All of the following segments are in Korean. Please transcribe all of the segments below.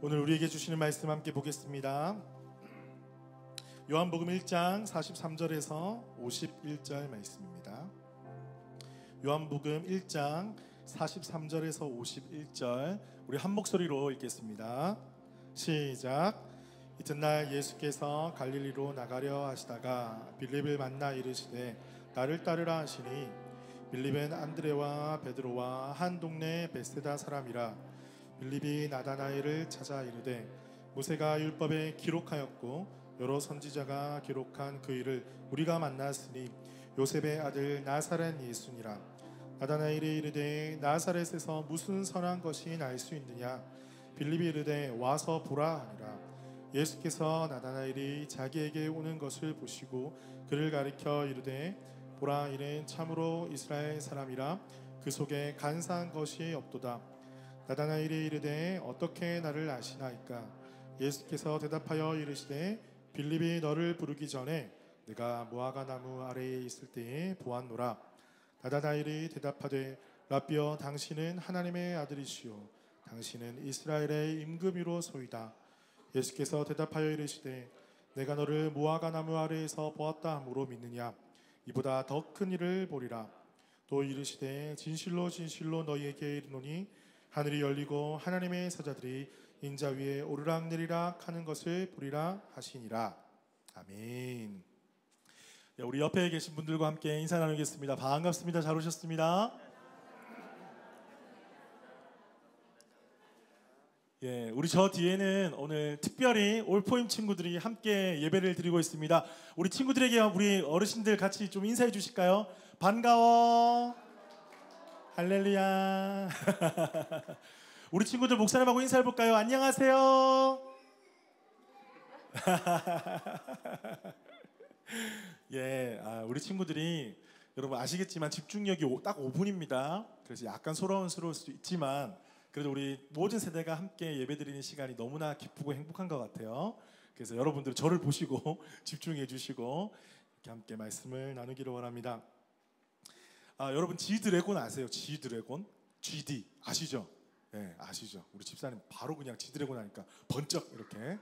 오늘 우리에게 주시는 말씀 함께 보겠습니다. 요한복음 1장 43절에서 51절 말씀입니다. 요한복음 1장 43절에서 51절 우리 한 목소리로 읽겠습니다. 시작. 이튿날 예수께서 갈릴리로 나가려 하시다가 빌립을 만나 이르시되 나를 따르라 하시니 빌립은 안드레와 베드로와 한 동네 베세다 사람이라. 빌립이 나다나엘을 찾아 이르되 모세가 율법에 기록하였고 여러 선지자가 기록한 그 일을 우리가 만났으니 요셉의 아들 나사렛 예수니라. 나다나엘이 이르되 나사렛에서 무슨 선한 것이 날 수 있느냐. 빌립이 이르되 와서 보라 하니라. 예수께서 나다나엘이 자기에게 오는 것을 보시고 그를 가리켜 이르되 보라, 이는 참으로 이스라엘 사람이라 그 속에 간사한 것이 없도다. 나다나엘이 이르되 어떻게 나를 아시나이까. 예수께서 대답하여 이르시되 빌립이 너를 부르기 전에 내가 무화과 나무 아래에 있을 때에 보았노라. 나다나엘이 대답하되 라비여, 당신은 하나님의 아들이시오 당신은 이스라엘의 임금이로소이다. 예수께서 대답하여 이르시되 내가 너를 무화과 나무 아래에서 보았다 함으로 믿느냐. 이보다 더 큰 일을 보리라. 또 이르시되 진실로 진실로 너희에게 이르노니 하늘이 열리고 하나님의 사자들이 인자 위에 오르락내리락 하는 것을 보리라 하시니라. 아멘. 우리 옆에 계신 분들과 함께 인사 나누겠습니다. 반갑습니다. 잘 오셨습니다. 우리 저 뒤에는 오늘 특별히 올포임 친구들이 함께 예배를 드리고 있습니다. 우리 친구들에게 우리 어르신들 같이 좀 인사해 주실까요? 반가워. 할렐루야. 우리 친구들 목사님하고 인사해 볼까요? 안녕하세요. 우리 친구들이 여러분 아시겠지만 집중력이 딱 5분입니다. 그래서 약간 소란스러울 수도 있지만 그래도 우리 모든 세대가 함께 예배드리는 시간이 너무나 기쁘고 행복한 것 같아요. 그래서 여러분들 저를 보시고 집중해 주시고 이렇게 함께 말씀을 나누기를 원합니다. 여러분 G드래곤 아세요? G드래곤? GD 아시죠? 네, 아시죠? 우리 집사님 바로 그냥 G드래곤 하니까 번쩍 이렇게.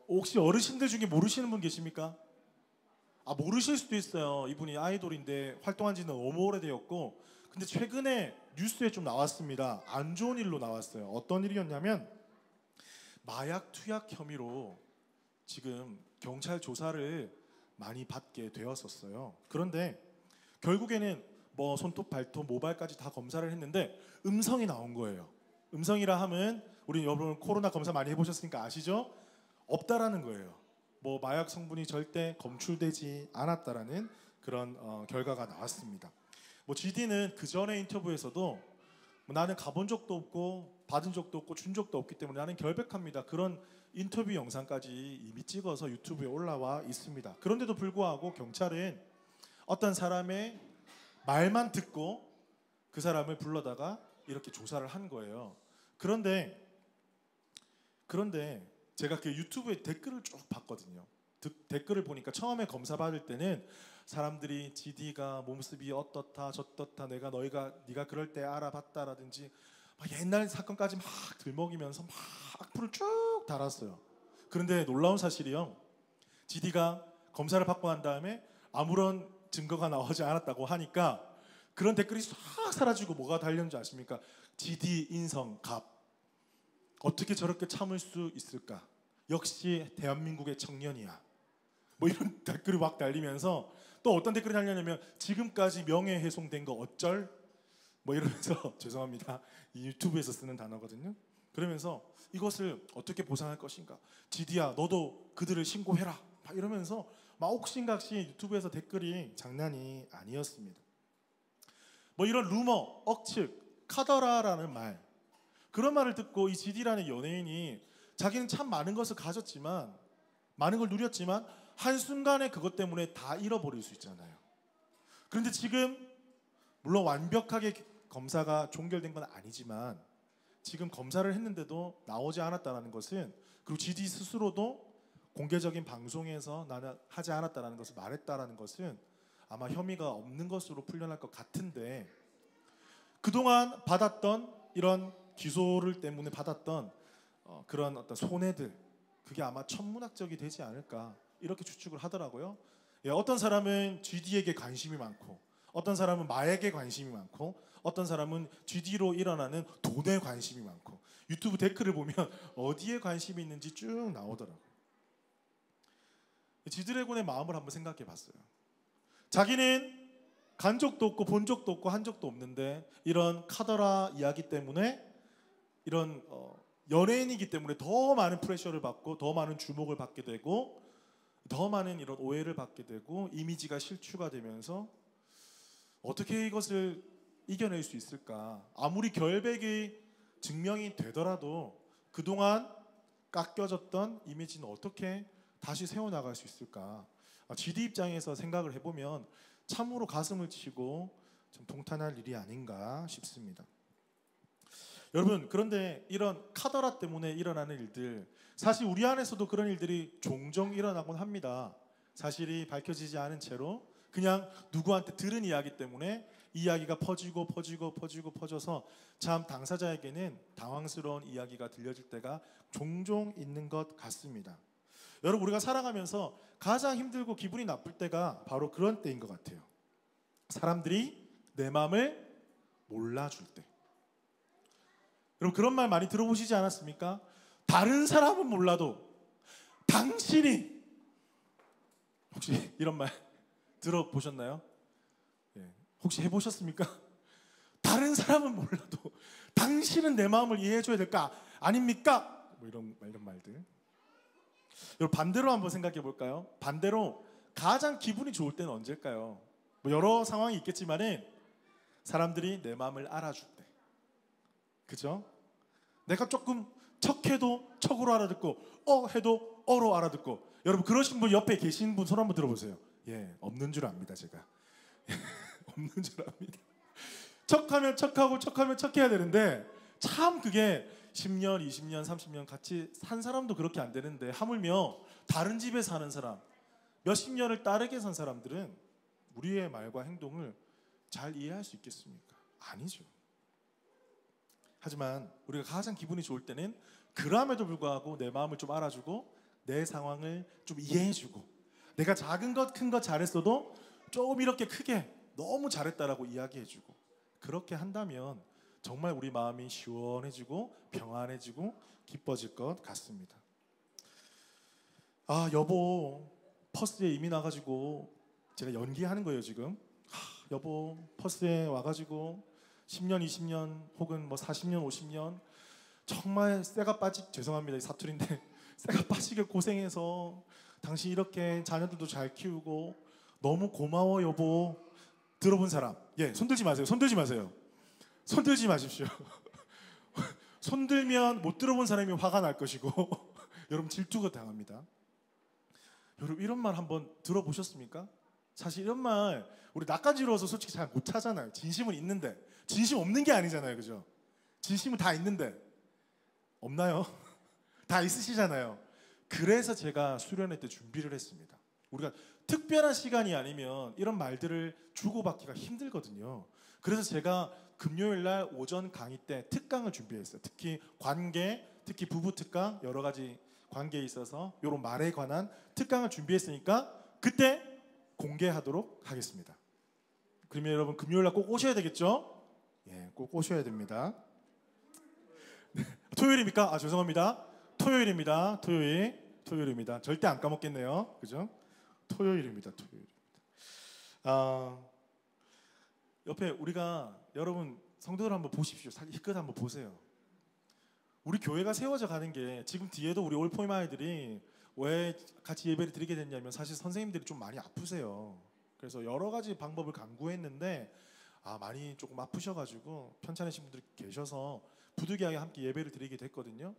혹시 어르신들 중에 모르시는 분 계십니까? 모르실 수도 있어요. 이분이 아이돌인데 활동한 지는 너무 오래되었고 근데 최근에 뉴스에 좀 나왔습니다. 안 좋은 일로 나왔어요. 어떤 일이었냐면 마약 투약 혐의로 지금 경찰 조사를 많이 받게 되었었어요. 그런데 결국에는 뭐 손톱, 발톱, 모발까지 다 검사를 했는데 음성이 나온 거예요. 음성이라 하면 우리 여러분 코로나 검사 많이 해보셨으니까 아시죠? 없다라는 거예요. 뭐 마약 성분이 절대 검출되지 않았다라는 그런 결과가 나왔습니다. 뭐 GD는 그 전에 인터뷰에서도 나는 가본 적도 없고 받은 적도 없고 준 적도 없기 때문에 나는 결백합니다. 그런 인터뷰 영상까지 이미 찍어서 유튜브에 올라와 있습니다. 그런데도 불구하고 경찰은 어떤 사람의 말만 듣고 그 사람을 불러다가 이렇게 조사를 한 거예요. 그런데 제가 그 유튜브에 댓글을 쭉 봤거든요. 댓글을 보니까 처음에 검사 받을 때는 사람들이 GD가 몸습이 어떻다 저떻다 네가 그럴 때 알아봤다라든지 막 옛날 사건까지 막 들먹이면서 막 악플을 쭉 달았어요. 그런데 놀라운 사실이요. GD가 검사를 받고 난 다음에 아무런 증거가 나오지 않았다고 하니까 그런 댓글이 싹 사라지고 뭐가 달렸는지 아십니까? GD 인성 갑. 어떻게 저렇게 참을 수 있을까? 역시 대한민국의 청년이야. 뭐 이런 댓글이 막 달리면서 또 어떤 댓글이 달렸냐면 지금까지 명예훼손된 거 어쩔? 뭐 이러면서 죄송합니다. 이 유튜브에서 쓰는 단어거든요. 그러면서 이것을 어떻게 보상할 것인가? GD야 너도 그들을 신고해라. 막 이러면서 막 옥신각신 유튜브에서 댓글이 장난이 아니었습니다. 뭐 이런 루머, 억측, 카더라라는 말, 그런 말을 듣고 이 GD라는 연예인이 자기는 참 많은 것을 가졌지만 많은 걸 누렸지만 한순간에 그것 때문에 다 잃어버릴 수 있잖아요. 그런데 지금 물론 완벽하게 검사가 종결된 건 아니지만 지금 검사를 했는데도 나오지 않았다는 것은, 그리고 GD 스스로도 공개적인 방송에서 나는 하지 않았다는 것을 말했다는 것은 아마 혐의가 없는 것으로 풀려날 것 같은데, 그동안 받았던 이런 기소를 때문에 받았던 그런 어떤 손해들, 그게 아마 천문학적이 되지 않을까 이렇게 추측을 하더라고요. 예, 어떤 사람은 GD에게 관심이 많고, 어떤 사람은 마약에 관심이 많고, 어떤 사람은 GD로 일어나는 돈에 관심이 많고, 유튜브 댓글을 보면 어디에 관심이 있는지 쭉 나오더라고요. 지드래곤의 마음을 한번 생각해 봤어요. 자기는 간 적도 없고 본 적도 없고 한 적도 없는데 이런 카더라 이야기 때문에, 이런 연예인이기 때문에 더 많은 프레셔를 받고 더 많은 주목을 받게 되고 더 많은 이런 오해를 받게 되고 이미지가 실추가 되면서 어떻게 이것을 이겨낼 수 있을까? 아무리 결백이 증명이 되더라도 그동안 깎여졌던 이미지는 어떻게 다시 세워나갈 수 있을까? GD 입장에서 생각을 해보면 참으로 가슴을 치고 좀 동탄할 일이 아닌가 싶습니다. 여러분, 그런데 이런 카더라 때문에 일어나는 일들, 사실 우리 안에서도 그런 일들이 종종 일어나곤 합니다. 사실이 밝혀지지 않은 채로 그냥 누구한테 들은 이야기 때문에 이야기가 퍼져서 참 당사자에게는 당황스러운 이야기가 들려질 때가 종종 있는 것 같습니다. 여러분, 우리가 살아가면서 가장 힘들고 기분이 나쁠 때가 바로 그런 때인 것 같아요. 사람들이 내 마음을 몰라줄 때. 여러분, 그런 말 많이 들어보시지 않았습니까? 다른 사람은 몰라도 당신이, 혹시 이런 말 들어보셨나요? 예. 혹시 해보셨습니까? 다른 사람은 몰라도 당신은 내 마음을 이해해줘야 될까? 아닙니까? 뭐 이런 말들. 여러분, 반대로 한번 생각해 볼까요? 반대로 가장 기분이 좋을 때는 언제일까요? 뭐 여러 상황이 있겠지만은 사람들이 내 마음을 알아줄 때. 그죠? 내가 조금 척해도 척으로 알아듣고 해도 어로 알아듣고. 여러분, 그러신 분 옆에 계신 분 손 한번 들어보세요. 예, 없는 줄 압니다, 제가. 없는 줄 압니다. 척하면 척하고 척하면 척해야 되는데 참 그게 10년, 20년, 30년 같이 산 사람도 그렇게 안 되는데, 하물며 다른 집에 사는 사람, 몇십 년을 따르게 산 사람들은 우리의 말과 행동을 잘 이해할 수 있겠습니까? 아니죠. 하지만 우리가 가장 기분이 좋을 때는 그럼에도 불구하고 내 마음을 좀 알아주고 내 상황을 좀 이해해주고, 내가 작은 것 큰 것 잘했어도 조금 이렇게 크게 너무 잘했다라고 이야기해주고, 그렇게 한다면 정말 우리 마음이 시원해지고 평안해지고 기뻐질 것 같습니다. 여보 퍼스에 이민 와가지고, 제가 연기하는 거예요 지금. 여보 퍼스에 와가지고 10년 20년 혹은 뭐 40년 50년 정말 죄송합니다 이 사투리인데 쇠가 빠지게 고생해서 당신 이렇게 자녀들도 잘 키우고 너무 고마워 여보. 들어본 사람? 예, 손들지 마세요. 손들지 마십시오. 손들면 못 들어본 사람이 화가 날 것이고 여러분 질투가 당합니다. 여러분, 이런 말 한번 들어보셨습니까? 사실 이런 말 우리 낯가지러워서 솔직히 잘 못하잖아요. 진심은 있는데. 진심 없는 게 아니잖아요, 그죠? 진심은 다 있는데 없나요? 다 있으시잖아요. 그래서 제가 수련회 때 준비를 했습니다. 우리가 특별한 시간이 아니면 이런 말들을 주고받기가 힘들거든요. 그래서 제가 금요일 날 오전 강의 때 특강을 준비했어요. 특히 관계, 특히 부부 특강, 여러 가지 관계에 있어서 이런 말에 관한 특강을 준비했으니까 그때 공개하도록 하겠습니다. 그러면 여러분 금요일 날 꼭 오셔야 되겠죠? 예, 꼭 오셔야 됩니다. 토요일입니까? 죄송합니다. 토요일입니다. 토요일입니다. 절대 안 까먹겠네요. 그죠? 토요일입니다. 옆에 우리가, 여러분 성도들 한번 보십시오. 이 끝 한번 보세요. 우리 교회가 세워져 가는 게, 지금 뒤에도 우리 올포임 아이들이 왜 같이 예배를 드리게 됐냐면 사실 선생님들이 좀 많이 아프세요. 그래서 여러 가지 방법을 강구했는데 많이 조금 아프셔가지고 편찮으신 분들이 계셔서 부득이하게 함께 예배를 드리게 됐거든요.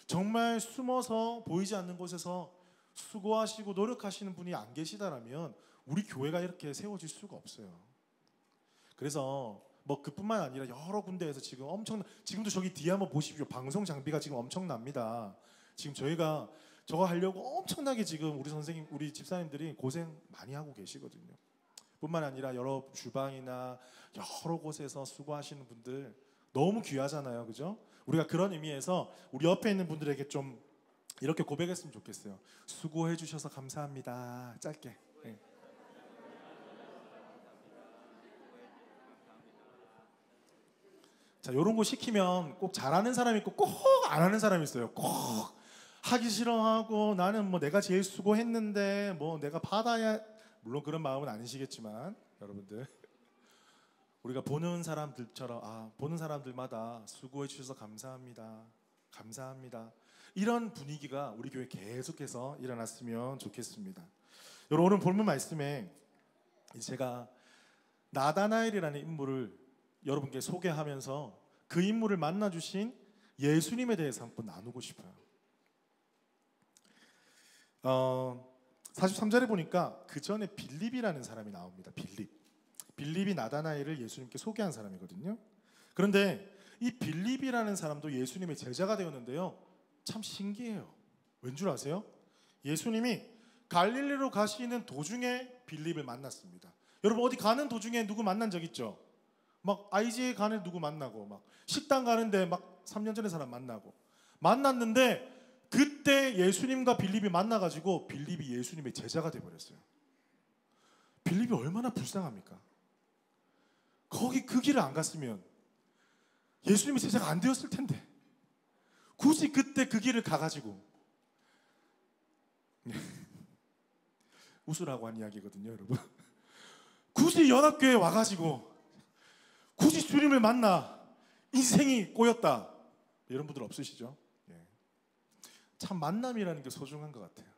정말 숨어서 보이지 않는 곳에서 수고하시고 노력하시는 분이 안 계시다라면 우리 교회가 이렇게 세워질 수가 없어요. 그래서 뭐 그뿐만 아니라 여러 군데에서 지금도 저기 뒤에 한번 보십시오. 방송 장비가 지금 엄청납니다. 지금 저희가 저거 하려고 엄청나게 지금 우리 선생님, 우리 집사님들이 고생 많이 하고 계시거든요. 뿐만 아니라 여러 주방이나 여러 곳에서 수고하시는 분들 너무 귀하잖아요, 그죠? 우리가 그런 의미에서 우리 옆에 있는 분들에게 좀 이렇게 고백했으면 좋겠어요. 수고해 주셔서 감사합니다. 짧게. 네. 자, 이런 거 시키면 꼭 잘하는 사람이 있고 꼭 안 하는 사람이 있어요. 꼭 하기 싫어하고 나는 뭐 내가 제일 수고했는데 뭐 내가 받아야, 물론 그런 마음은 아니시겠지만 여러분들 우리가 보는 사람들처럼 보는 사람들마다 수고해 주셔서 감사합니다. 감사합니다. 이런 분위기가 우리 교회 계속해서 일어났으면 좋겠습니다. 여러분 오늘 본문 말씀에 제가 나다나엘이라는 인물을 여러분께 소개하면서 그 인물을 만나주신 예수님에 대해서 한번 나누고 싶어요. 43절에 보니까 그 전에 빌립이라는 사람이 나옵니다. 빌립이 나다나엘을 예수님께 소개한 사람이거든요. 그런데 이 빌립이라는 사람도 예수님의 제자가 되었는데요, 참 신기해요. 왠 줄 아세요? 예수님이 갈릴리로 가시는 도중에 빌립을 만났습니다. 여러분 어디 가는 도중에 누구 만난 적 있죠? 막 IG에 가는 누구 만나고, 막 식당 가는데 막 3년 전에 사람 만났는데 그때 예수님과 빌립이 만나가지고 빌립이 예수님의 제자가 돼버렸어요. 빌립이 얼마나 불쌍합니까? 거기 그 길을 안 갔으면 예수님의 제자가 안 되었을 텐데 굳이 그때 그 길을 가가지고 웃으라고 한 이야기거든요, 여러분. 굳이 연합교회에 와가지고 굳이 주님을 만나 인생이 꼬였다, 이런 분들 없으시죠? 참 만남이라는 게 소중한 것 같아요.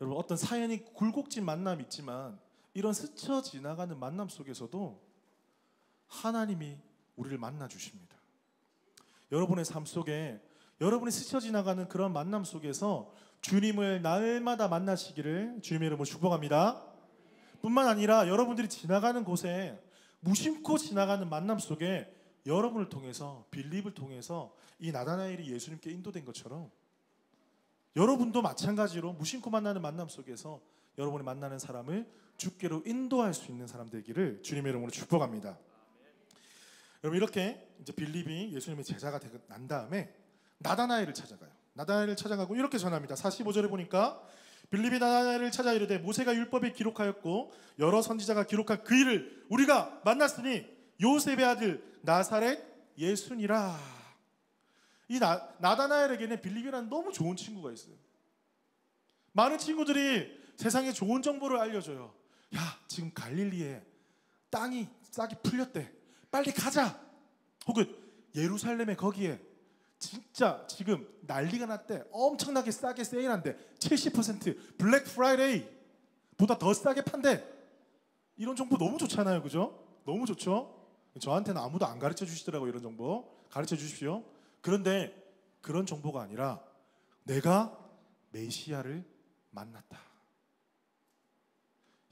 여러분 어떤 사연이 굴곡진 만남이 있지만 이런 스쳐 지나가는 만남 속에서도 하나님이 우리를 만나 주십니다. 여러분의 삶 속에 여러분이 스쳐 지나가는 그런 만남 속에서 주님을 날마다 만나시기를 주님의 이름으로 축복합니다. 뿐만 아니라 여러분들이 지나가는 곳에 무심코 지나가는 만남 속에 여러분을 통해서, 빌립을 통해서 이 나다나엘이 예수님께 인도된 것처럼 여러분도 마찬가지로 무심코 만나는 만남 속에서 여러분이 만나는 사람을 주께로 인도할 수 있는 사람 되기를 주님의 이름으로 축복합니다. 여러분 이렇게 이제 빌립이 예수님의 제자가 난 다음에 나다나엘을 찾아가요. 나다나엘을 찾아가고 이렇게 전합니다. 45절에 보니까 빌립이 나다나엘을 찾아 이르되 모세가 율법에 기록하였고 여러 선지자가 기록한 그 일을 우리가 만났으니 요셉의 아들 나사렛 예수니라. 이 나다나엘에게는 빌립이라는 너무 좋은 친구가 있어요. 많은 친구들이 세상에 좋은 정보를 알려줘요. 야, 지금 갈릴리에 땅이 싹이 풀렸대. 빨리 가자. 혹은 예루살렘에 거기에 진짜 지금 난리가 났대. 엄청나게 싸게 세일한대. 70% 블랙 프라이데이 보다 더 싸게 판대. 이런 정보 너무 좋잖아요, 그죠? 너무 좋죠? 저한테는 아무도 안 가르쳐 주시더라고요. 이런 정보 가르쳐 주십시오. 그런데 그런 정보가 아니라 내가 메시아를 만났다.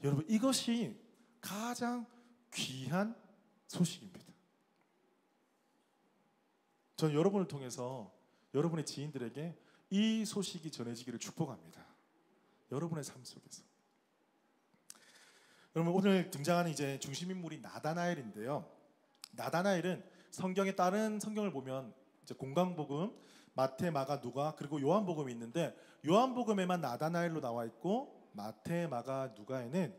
여러분 이것이 가장 귀한 소식입니다. 저는 여러분을 통해서 여러분의 지인들에게 이 소식이 전해지기를 축복합니다. 여러분의 삶 속에서. 여러분 오늘 등장하는 이제 중심인물이 나다나엘인데요. 나다나엘은 성경에 다른 성경을 보면 이제 공강복음, 마태, 마가, 누가 그리고 요한복음이 있는데 요한복음에만 나다나엘로 나와 있고 마태, 마가, 누가에는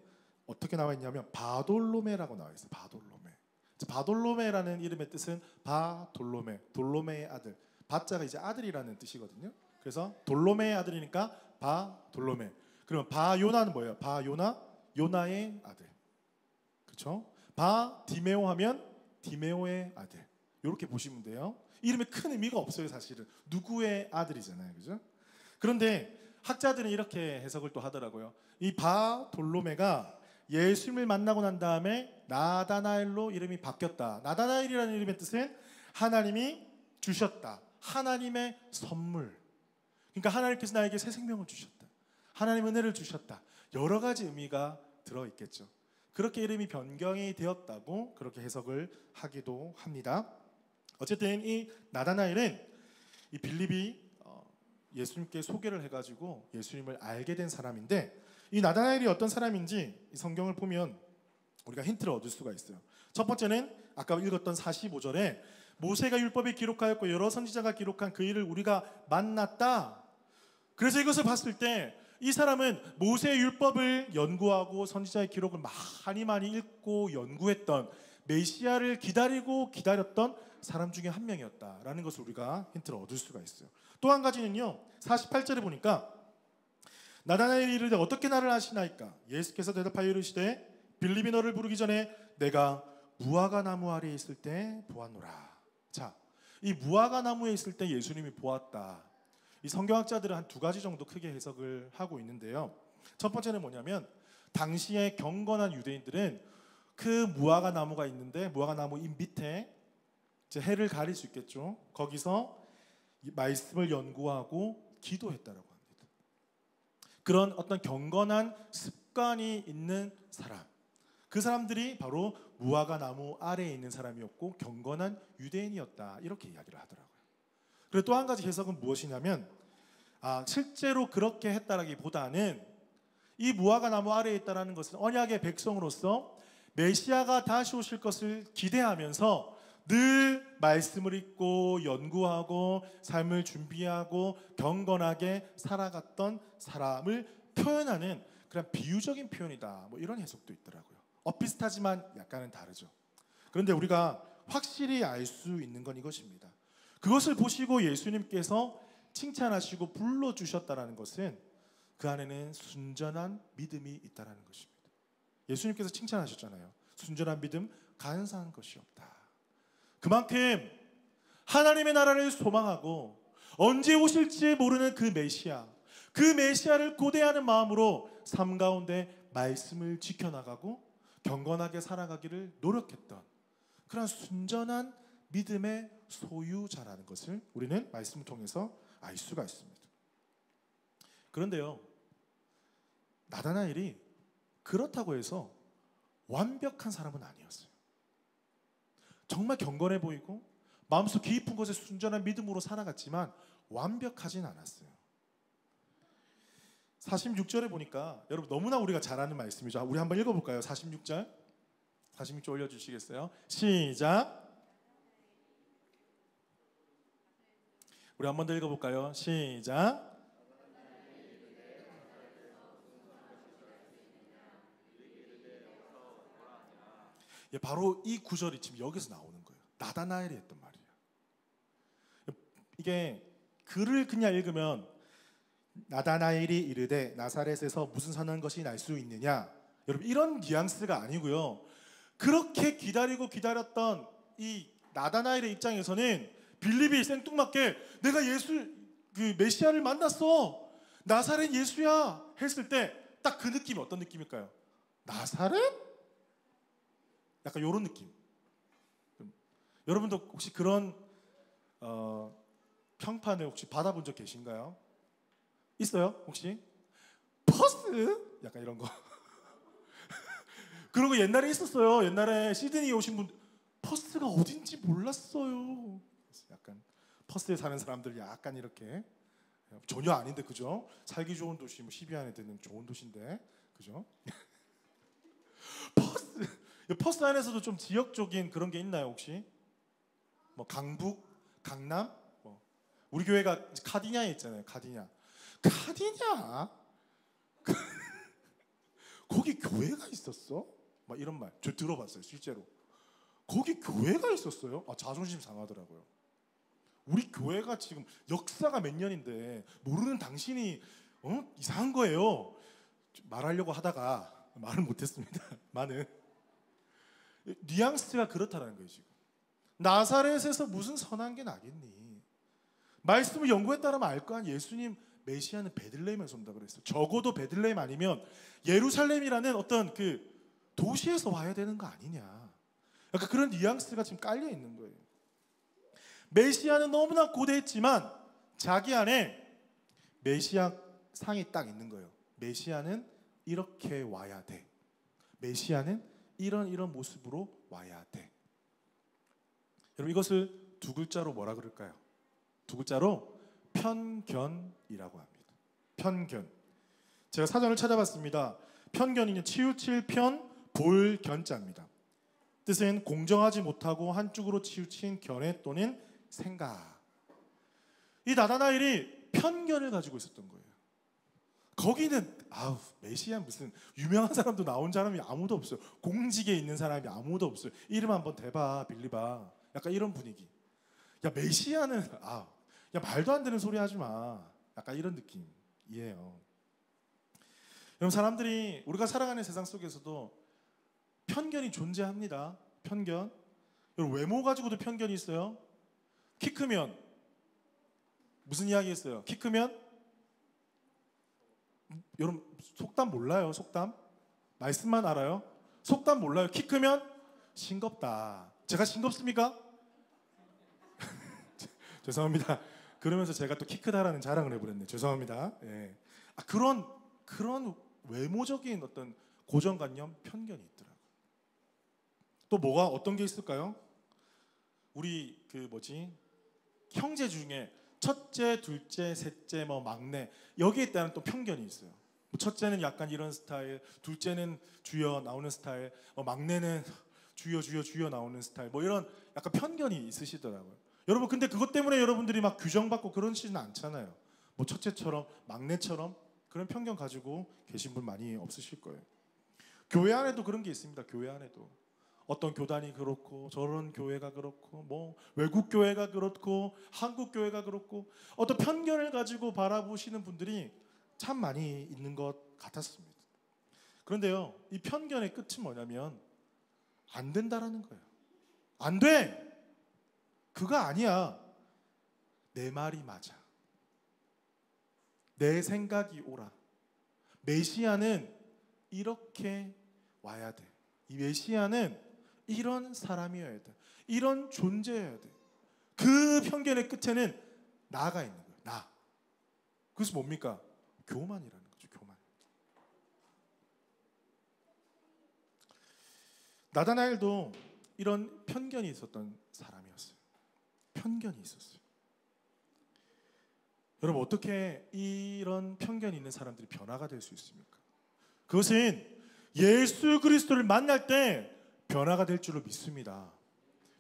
어떻게 나와 있냐면 바돌로메라고 나와 있어요. 바돌로메라는 이름의 뜻은 바돌로메, 돌로메의 아들. 바자가 이제 아들이라는 뜻이거든요. 그래서 돌로메의 아들이니까 바돌로메. 그러면 바요나는 뭐예요? 바요나, 요나의 아들. 그렇죠? 바디메오 하면 디메오의 아들. 이렇게 보시면 돼요. 이름에 큰 의미가 없어요, 사실은. 누구의 아들이잖아요, 그죠? 그런데 학자들은 이렇게 해석을 또 하더라고요. 이 바돌로메가 예수님을 만나고 난 다음에 나다나엘로 이름이 바뀌었다. 나다나엘이라는 이름의 뜻은 하나님이 주셨다. 하나님의 선물. 그러니까 하나님께서 나에게 새 생명을 주셨다. 하나님 은혜를 주셨다. 여러 가지 의미가 들어있겠죠. 그렇게 이름이 변경이 되었다고 그렇게 해석을 하기도 합니다. 어쨌든 이 나다나엘은 이 빌립이 예수님께 소개를 해가지고 예수님을 알게 된 사람인데 이 나다나엘이 어떤 사람인지 이 성경을 보면 우리가 힌트를 얻을 수가 있어요. 첫 번째는 아까 읽었던 45절에 모세가 율법에 기록하였고 여러 선지자가 기록한 그 일을 우리가 만났다. 그래서 이것을 봤을 때 이 사람은 모세의 율법을 연구하고 선지자의 기록을 많이 읽고 연구했던, 메시아를 기다리고 기다렸던 사람 중에 한 명이었다라는 것을 우리가 힌트를 얻을 수가 있어요. 또 한 가지는요, 48절에 보니까 나다나엘이 이르되 어떻게 나를 아시나이까? 예수께서 대답하여 이르시되 빌립이 너를 부르기 전에 내가 무화과 나무 아래에 있을 때 보았노라. 자, 이 무화과 나무에 있을 때 예수님이 보았다. 이 성경학자들은 한 두 가지 정도 크게 해석을 하고 있는데요. 첫 번째는 뭐냐면 당시에 경건한 유대인들은 그 무화과 나무가 있는데 무화과 나무 잎 밑에 이제 해를 가릴 수 있겠죠. 거기서 말씀을 연구하고 기도했다라고 합니다. 그런 어떤 경건한 습관이 있는 사람, 그 사람들이 바로 무화과 나무 아래에 있는 사람이었고 경건한 유대인이었다, 이렇게 이야기를 하더라고요. 그리고 또 한 가지 해석은 무엇이냐면 실제로 그렇게 했다라기보다는 이 무화과 나무 아래에 있다라는 것은 언약의 백성으로서 메시아가 다시 오실 것을 기대하면서 늘 말씀을 읽고 연구하고 삶을 준비하고 경건하게 살아갔던 사람을 표현하는 그런 비유적인 표현이다, 뭐 이런 해석도 있더라고요. 비슷하지만 약간은 다르죠. 그런데 우리가 확실히 알 수 있는 건 이것입니다. 그것을 보시고 예수님께서 칭찬하시고 불러주셨다는 것은 그 안에는 순전한 믿음이 있다는 것입니다. 예수님께서 칭찬하셨잖아요. 순전한 믿음, 간사한 것이 없다. 그만큼 하나님의 나라를 소망하고 언제 오실지 모르는 그 메시아, 그 메시아를 고대하는 마음으로 삶 가운데 말씀을 지켜나가고 경건하게 살아가기를 노력했던 그런 순전한 믿음의 소유자라는 것을 우리는 말씀을 통해서 알 수가 있습니다. 그런데요, 나다나엘이 그렇다고 해서 완벽한 사람은 아니었어요. 정말 경건해 보이고 마음속 깊은 곳에 순전한 믿음으로 살아갔지만 완벽하진 않았어요. 46절에 보니까 여러분 너무나 우리가 잘 아는 말씀이죠. 우리 한번 읽어볼까요? 46절 올려주시겠어요? 시작. 우리 한번 더 읽어볼까요? 시작. 바로 이 구절이 지금 여기서 나오는 거예요. 나다나엘이 했던 말이에요. 이게 글을 그냥 읽으면 나다나엘이 이르되 나사렛에서 무슨 선한 것이 날 수 있느냐, 여러분 이런 뉘앙스가 아니고요. 그렇게 기다렸던 이 나다나엘의 입장에서는 빌립이 생뚱맞게 내가 그 메시아를 만났어, 나사렛 예수야 했을 때 딱 그 느낌이 어떤 느낌일까요? 나사렛? 약간 이런 느낌. 여러분도 혹시 그런 평판을 혹시 받아본 적 계신가요? 있어요? 혹시? 퍼스? 약간 이런 거. 그런 거 옛날에 있었어요. 옛날에 시드니에 오신 분 퍼스가 어딘지 몰랐어요. 약간 퍼스에 사는 사람들 약간 이렇게 전혀 아닌데, 그죠? 살기 좋은 도시, 10위 안에 드는 좋은 도시인데, 그죠? 퍼스 안에서도 좀 지역적인 그런 게 있나요 혹시? 뭐 강북, 강남, 뭐 우리 교회가 카디냐에 있잖아요. 카디냐. 거기 교회가 있었어? 막 이런 말 저 들어봤어요. 실제로 거기 교회가 있었어요? 자존심 상하더라고요. 우리 교회가 지금 역사가 몇 년인데 모르는 당신이 이상한 거예요. 말하려고 하다가 말을 못했습니다. 많은 뉘앙스가 그렇다는 거예요. 지금 나사렛에서 무슨 선한 게 나겠니? 말씀을 연구했다라면 알 거 아니에요. 예수님 메시아는 베들레헴에서 온다 그랬어요. 적어도 베들레헴 아니면 예루살렘이라는 어떤 그 도시에서 와야 되는 거 아니냐. 약간 그런 뉘앙스가 지금 깔려 있는 거예요. 메시아는 너무나 고대했지만 자기 안에 메시아 상이 딱 있는 거예요. 메시아는 이렇게 와야 돼. 메시아는 이런 모습으로 와야 돼. 여러분 이것을 두 글자로 뭐라 그럴까요? 두 글자로 편견이라고 합니다. 편견. 제가 사전을 찾아봤습니다. 편견이 치우칠 편, 볼 견자입니다. 뜻은 공정하지 못하고 한쪽으로 치우친 견해 또는 생각. 이 나다나엘이 편견을 가지고 있었던 거예요. 거기는 메시아 무슨 유명한 사람도 나온 사람이 아무도 없어요. 공직에 있는 사람이 아무도 없어요. 이름 한번 대봐 빌리봐. 약간 이런 분위기. 야 메시아는 야 말도 안 되는 소리 하지 마. 약간 이런 느낌이에요. 여러분 사람들이 우리가 살아가는 세상 속에서도 편견이 존재합니다. 편견. 여러분 외모 가지고도 편견이 있어요. 키 크면 무슨 이야기 했어요? 키 크면 여러분 속담 몰라요? 속담? 말씀만 알아요? 속담 몰라요? 키 크면 싱겁다. 제가 싱겁습니까? 죄송합니다. 그러면서 제가 또 키 크다라는 자랑을 해버렸네. 죄송합니다. 예. 그런 외모적인 어떤 고정관념, 편견이 있더라고요. 또 뭐가 어떤 게 있을까요? 우리 형제 중에 첫째, 둘째, 셋째, 막내 여기에 따른 또 편견이 있어요. 첫째는 약간 이런 스타일, 둘째는 주여 나오는 스타일, 막내는 주여 나오는 스타일, 이런 약간 편견이 있으시더라고요. 여러분 근데 그것 때문에 여러분들이 막 규정받고 그러시진 않잖아요. 첫째처럼 막내처럼 그런 편견 가지고 계신 분 많이 없으실 거예요. 교회 안에도 그런 게 있습니다. 교회 안에도 어떤 교단이 그렇고 저런 교회가 그렇고 외국 교회가 그렇고 한국 교회가 그렇고 어떤 편견을 가지고 바라보시는 분들이 참 많이 있는 것 같았습니다. 그런데요, 이 편견의 끝은 뭐냐면 안 된다라는 거예요. 안 돼. 그거 아니야. 내 말이 맞아. 내 생각이 옳아. 메시아는 이렇게 와야 돼. 이 메시아는 이런 사람이어야 돼. 이런 존재여야 돼. 그 편견의 끝에는 나가 있는 거예요. 나. 그래서 뭡니까? 교만이라는 거죠. 교만. 나다나엘도 이런 편견이 있었던 사람이었어요. 편견이 있었어요. 여러분 어떻게 이런 편견이 있는 사람들이 변화가 될 수 있습니까? 그것은 예수 그리스도를 만날 때 변화가 될 줄로 믿습니다.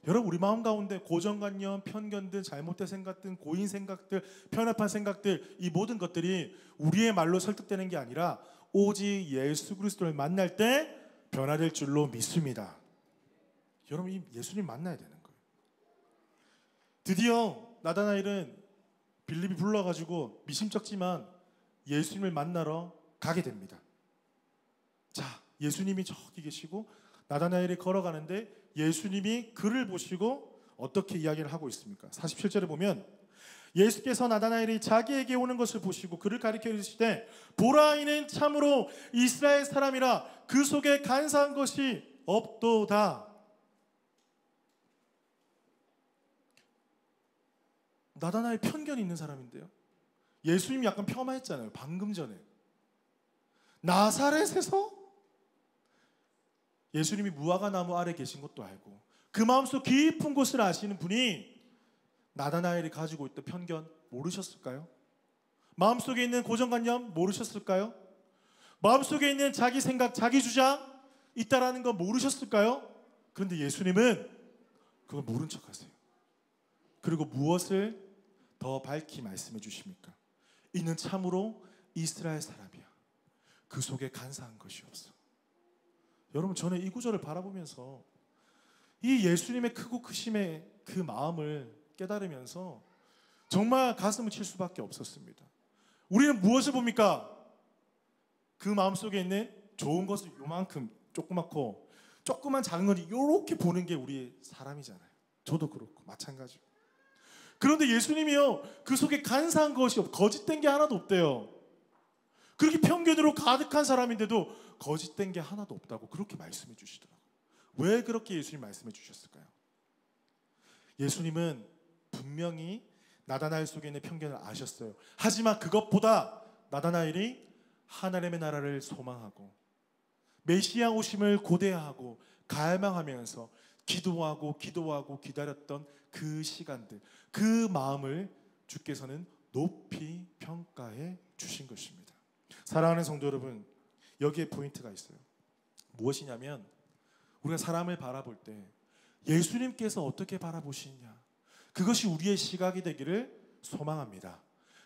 여러분 우리 마음 가운데 고정관념, 편견들, 잘못된 생각들, 고인 생각들, 편협한 생각들 이 모든 것들이 우리의 말로 설득되는 게 아니라 오직 예수 그리스도를 만날 때 변화될 줄로 믿습니다. 여러분 이 예수님 만나야 되는 거예요. 드디어 나다나엘은 빌립이 불러가지고 미심쩍지만 예수님을 만나러 가게 됩니다. 자, 예수님이 저기 계시고 나다나엘이 걸어가는데 예수님이 그를 보시고 어떻게 이야기를 하고 있습니까? 47절에 보면 예수께서 나다나엘이 자기에게 오는 것을 보시고 그를 가리켜 이르시되 보라 이는 참으로 이스라엘 사람이라 그 속에 간사한 것이 없도다. 나다나엘 편견이 있는 사람인데요. 예수님이 약간 폄하했잖아요. 방금 전에. 나사렛에서 예수님이 무화과 나무 아래 계신 것도 알고 그 마음속 깊은 곳을 아시는 분이 나다나엘이 가지고 있던 편견 모르셨을까요? 마음속에 있는 고정관념 모르셨을까요? 마음속에 있는 자기 생각, 자기 주장 있다라는 거 모르셨을까요? 그런데 예수님은 그걸 모른 척하세요. 그리고 무엇을 더 밝히 말씀해 주십니까? 이는 참으로 이스라엘 사람이야. 그 속에 간사한 것이 없어. 여러분 저는 이 구절을 바라보면서 이 예수님의 크고 크심의 그 마음을 깨달으면서 정말 가슴을 칠 수밖에 없었습니다. 우리는 무엇을 봅니까? 그 마음속에 있는 좋은 것을 요만큼 조그맣고 조그만 작은 걸 이렇게 보는 게 우리 사람이잖아요. 저도 그렇고 마찬가지고. 그런데 예수님이요 그 속에 간사한 것이 거짓된 게 하나도 없대요. 그렇게 편견으로 가득한 사람인데도 거짓된 게 하나도 없다고 그렇게 말씀해 주시더라고요. 왜 그렇게 예수님 말씀해 주셨을까요? 예수님은 분명히 나다나엘 속에 있는 편견을 아셨어요. 하지만 그것보다 나다나엘이 하나님의 나라를 소망하고 메시아 오심을 고대하고 갈망하면서 기도하고 기다렸던 그 시간들, 그 마음을 주께서는 높이 평가해 주신 것입니다. 사랑하는 성도 여러분, 여기에 포인트가 있어요. 무엇이냐면 우리가 사람을 바라볼 때 예수님께서 어떻게 바라보시느냐, 그것이 우리의 시각이 되기를 소망합니다.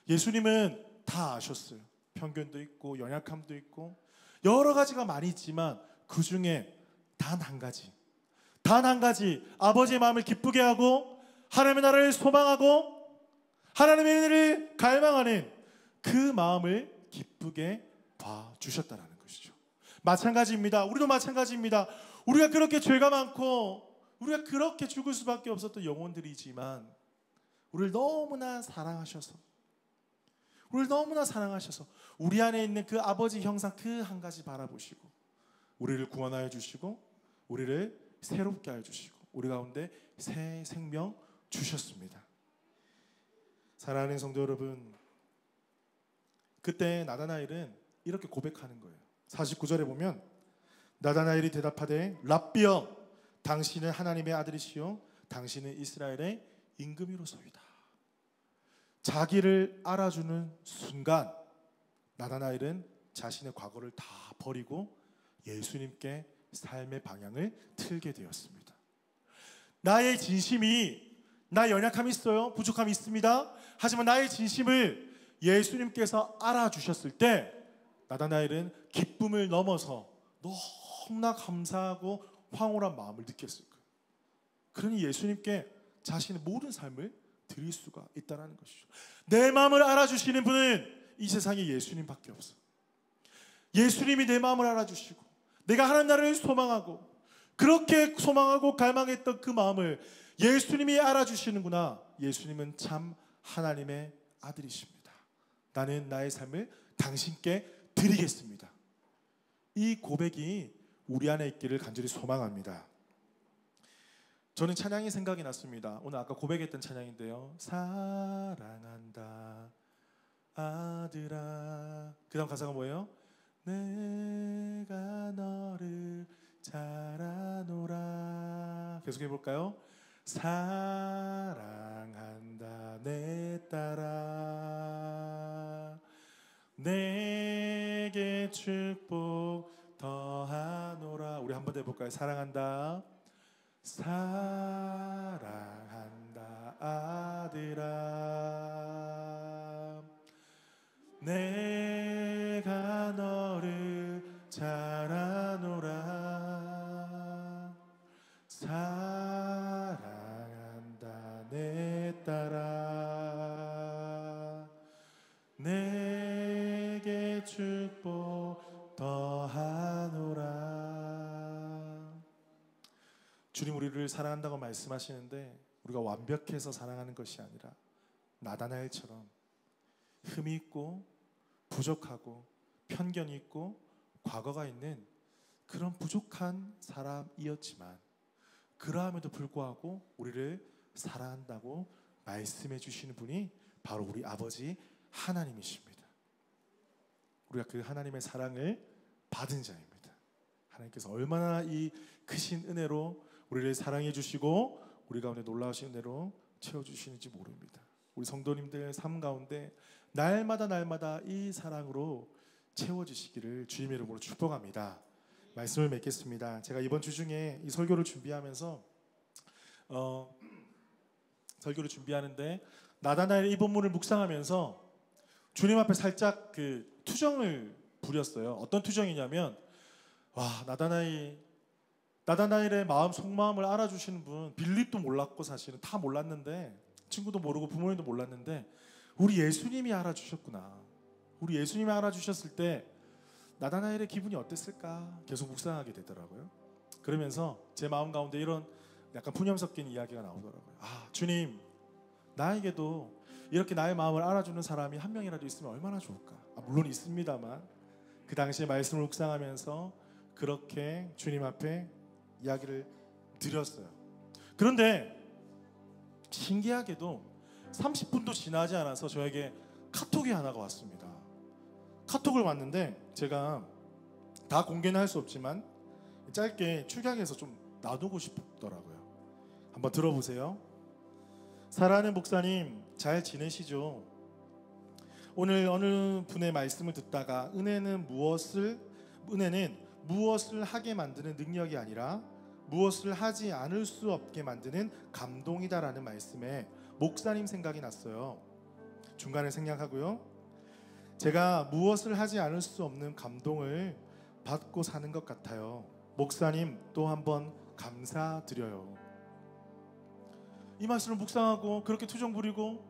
예수님은 다 아셨어요. 편견도 있고 연약함도 있고 여러 가지가 많이 있지만 그 중에 단 한 가지 아버지의 마음을 기쁘게 하고 하나님의 나라를 소망하고 하나님의 은혜를 갈망하는 그 마음을 기쁘게 봐주셨다는 것이죠. 마찬가지입니다. 우리도 마찬가지입니다. 우리가 그렇게 죄가 많고 우리가 그렇게 죽을 수밖에 없었던 영혼들이지만 우리를 너무나 사랑하셔서 우리 안에 있는 그 아버지 형상 그 한 가지 바라보시고 우리를 구원하여 주시고 우리를 새롭게 하여 주시고 우리 가운데 새 생명 주셨습니다. 사랑하는 성도 여러분, 그때 나다나엘은 이렇게 고백하는 거예요. 49절에 보면 나다나엘이 대답하되 랍비여, 당신은 하나님의 아들이시요 당신은 이스라엘의 임금이로소이다. 자기를 알아주는 순간 나다나엘은 자신의 과거를 다 버리고 예수님께 삶의 방향을 틀게 되었습니다. 나의 진심이, 나 연약함이 있어요, 부족함이 있습니다. 하지만 나의 진심을 예수님께서 알아주셨을 때 나다나엘은 기쁨을 넘어서 너무나 감사하고 황홀한 마음을 느꼈을 거예요. 그러니 예수님께 자신의 모든 삶을 드릴 수가 있다는 것이죠. 내 마음을 알아주시는 분은 이 세상에 예수님밖에 없어요. 예수님이 내 마음을 알아주시고 내가 하나님 나라를 소망하고 그렇게 소망하고 갈망했던 그 마음을 예수님이 알아주시는구나. 예수님은 참 하나님의 아들이십니다. 나는 나의 삶을 당신께 드리겠습니다. 이 고백이 우리 안에 있기를 간절히 소망합니다. 저는 찬양이 생각이 났습니다. 오늘 아까 고백했던 찬양인데요. 사랑한다 아들아. 그 다음 가사가 뭐예요? 내가 너를 잘 아노라. 계속해 볼까요? 사랑한다 내 딸아, 내게 축복 더하노라. 우리 한번 더 해볼까요? 사랑한다 아들아, 내가 너를 잘 아노라. 사랑한다 내 딸아, 내게 축복 더하노라. 주님 우리를 사랑한다고 말씀하시는데 우리가 완벽해서 사랑하는 것이 아니라 나다나엘처럼 흠이 있고 부족하고 편견이 있고 과거가 있는 그런 부족한 사람이었지만 그러함에도 불구하고 우리를 사랑한다고 말씀해 주시는 분이 바로 우리 아버지 하나님이십니다. 우리가 그 하나님의 사랑을 받은 자입니다. 하나님께서 얼마나 이 크신 은혜로 우리를 사랑해 주시고 우리 가운데 놀라우신 은혜로 채워주시는지 모릅니다. 우리 성도님들 삶 가운데 날마다 이 사랑으로 채워주시기를 주님의 이름으로 축복합니다. 말씀을 맺겠습니다. 제가 이번 주 중에 이 설교를 준비하면서 설교를 준비하는데 나다나엘 이 본문을 묵상하면서 주님 앞에 살짝 그 투정을 부렸어요. 어떤 투정이냐면 나다나엘의 마음 속마음을 알아주시는 분 빌립도 몰랐고 사실은 다 몰랐는데 친구도 모르고 부모님도 몰랐는데 우리 예수님이 알아주셨구나. 우리 예수님이 알아주셨을 때 나다나엘의 기분이 어땠을까 계속 묵상하게 되더라고요. 그러면서 제 마음 가운데 이런 약간 푸념 섞인 이야기가 나오더라고요. 주님, 나에게도 이렇게 나의 마음을 알아주는 사람이 한 명이라도 있으면 얼마나 좋을까. 물론 있습니다만 그 당시에 말씀을 묵상하면서 그렇게 주님 앞에 이야기를 드렸어요. 그런데 신기하게도 30분도 지나지 않아서 저에게 카톡이 하나가 왔습니다. 카톡을 왔는데 제가 다 공개는 할 수 없지만 짧게 축약해서 좀 놔두고 싶더라고요. 한번 들어보세요. 사랑하는 목사님, 잘 지내시죠? 오늘 어느 분의 말씀을 듣다가 은혜는 무엇을 하게 만드는 능력이 아니라 무엇을 하지 않을 수 없게 만드는 감동이다라는 말씀에 목사님 생각이 났어요. 중간에 생략하고요. 제가 무엇을 하지 않을 수 없는 감동을 받고 사는 것 같아요. 목사님 또 한번 감사드려요. 이 말씀을 묵상하고 그렇게 투정 부리고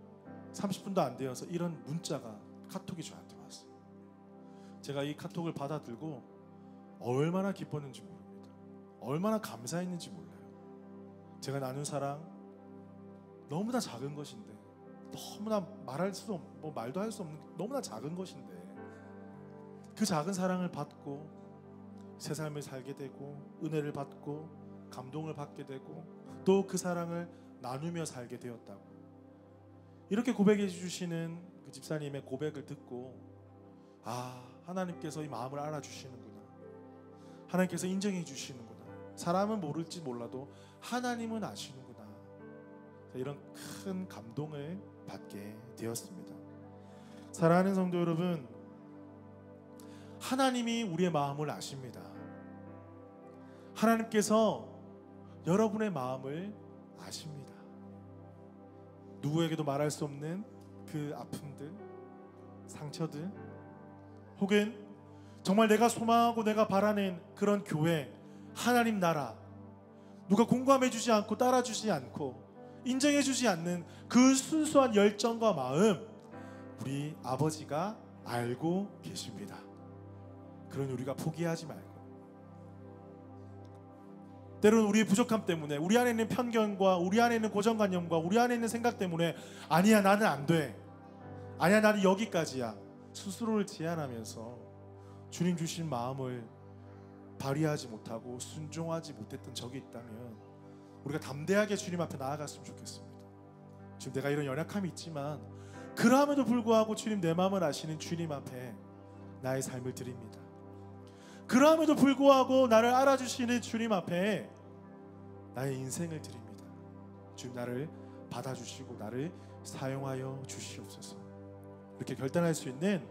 30분도 안 되어서 이런 문자가, 카톡이 저한테 왔어요. 제가 이 카톡을 받아들고 얼마나 기뻤는지 모릅니다. 얼마나 감사했는지 몰라요. 제가 나눈 사랑 너무나 작은 것인데, 너무나 말할 수 없는, 말도 할 수 없는 너무나 작은 것인데, 그 작은 사랑을 받고 새 삶을 살게 되고 은혜를 받고 감동을 받게 되고 또 그 사랑을 나누며 살게 되었다고, 이렇게 고백해 주시는 그 집사님의 고백을 듣고, 아, 하나님께서 이 마음을 알아주시는구나, 하나님께서 인정해 주시는구나, 사람은 모를지 몰라도 하나님은 아시는구나, 이런 큰 감동을 받게 되었습니다. 사랑하는 성도 여러분, 하나님이 우리의 마음을 아십니다. 하나님께서 여러분의 마음을 아십니다. 누구에게도 말할 수 없는 그 아픔들, 상처들, 혹은 정말 내가 소망하고 내가 바라는 그런 교회, 하나님 나라, 누가 공감해주지 않고 따라주지 않고 인정해주지 않는 그 순수한 열정과 마음, 우리 아버지가 알고 계십니다. 그러니 우리가 포기하지 말고, 때로는 우리의 부족함 때문에, 우리 안에 있는 편견과 우리 안에 있는 고정관념과 우리 안에 있는 생각 때문에, 아니야 나는 안 돼, 아니야 나는 여기까지야, 스스로를 제한하면서 주님 주신 마음을 발휘하지 못하고 순종하지 못했던 적이 있다면 우리가 담대하게 주님 앞에 나아갔으면 좋겠습니다. 지금 내가 이런 연약함이 있지만 그럼에도 불구하고 주님, 내 마음을 아시는 주님 앞에 나의 삶을 드립니다. 그럼에도 불구하고 나를 알아주시는 주님 앞에 나의 인생을 드립니다. 주님, 나를 받아주시고 나를 사용하여 주시옵소서. 이렇게 결단할 수 있는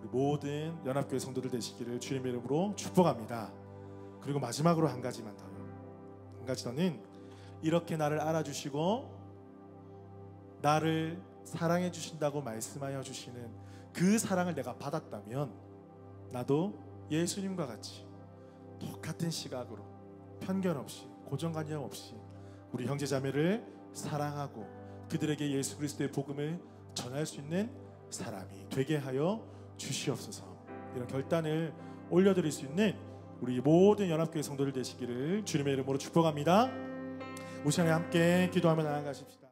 우리 모든 연합교회 성도들 되시기를 주님의 이름으로 축복합니다. 그리고 마지막으로 한 가지만 더요. 한 가지 더는, 이렇게 나를 알아주시고 나를 사랑해 주신다고 말씀하여 주시는 그 사랑을 내가 받았다면, 나도 예수님과 같이 똑같은 시각으로 편견 없이 고정관념 없이 우리 형제자매를 사랑하고 그들에게 예수 그리스도의 복음을 전할 수 있는 사람이 되게 하여 주시옵소서. 이런 결단을 올려드릴 수 있는 우리 모든 연합교회 성도들 되시기를 주님의 이름으로 축복합니다. 우리 시간에 함께 기도하며 나아가십시다.